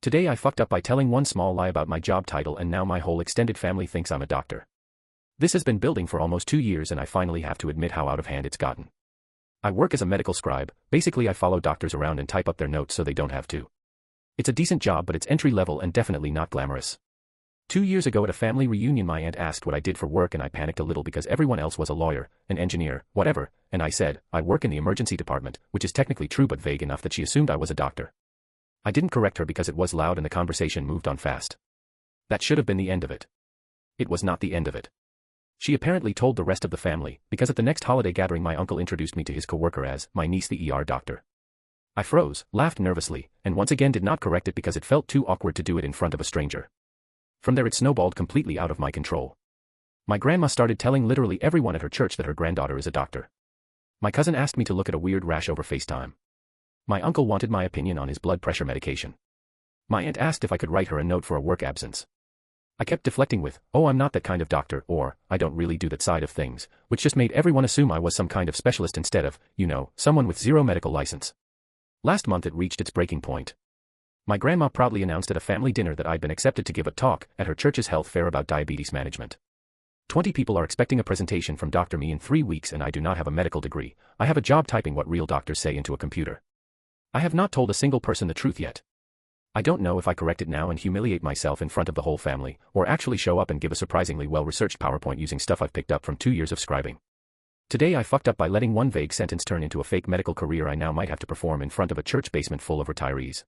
Today I fucked up by telling one small lie about my job title and now my whole extended family thinks I'm a doctor. This has been building for almost 2 years and I finally have to admit how out of hand it's gotten. I work as a medical scribe, basically I follow doctors around and type up their notes so they don't have to. It's a decent job but it's entry level and definitely not glamorous. 2 years ago at a family reunion my aunt asked what I did for work and I panicked a little because everyone else was a lawyer, an engineer, whatever, and I said, I work in the emergency department, which is technically true but vague enough that she assumed I was a doctor. I didn't correct her because it was loud and the conversation moved on fast. That should have been the end of it. It was not the end of it. She apparently told the rest of the family, because at the next holiday gathering my uncle introduced me to his coworker as my niece the ER doctor. I froze, laughed nervously, and once again did not correct it because it felt too awkward to do it in front of a stranger. From there it snowballed completely out of my control. My grandma started telling literally everyone at her church that her granddaughter is a doctor. My cousin asked me to look at a weird rash over FaceTime. My uncle wanted my opinion on his blood pressure medication. My aunt asked if I could write her a note for a work absence. I kept deflecting with, oh I'm not that kind of doctor, or, I don't really do that side of things, which just made everyone assume I was some kind of specialist instead of, someone with zero medical license. Last month it reached its breaking point. My grandma proudly announced at a family dinner that I'd been accepted to give a talk at her church's health fair about diabetes management. 20 people are expecting a presentation from Dr. Me in 3 weeks and I do not have a medical degree, I have a job typing what real doctors say into a computer. I have not told a single person the truth yet. I don't know if I correct it now and humiliate myself in front of the whole family, or actually show up and give a surprisingly well-researched PowerPoint using stuff I've picked up from 2 years of scribing. Today I fucked up by letting one vague sentence turn into a fake medical career I now might have to perform in front of a church basement full of retirees.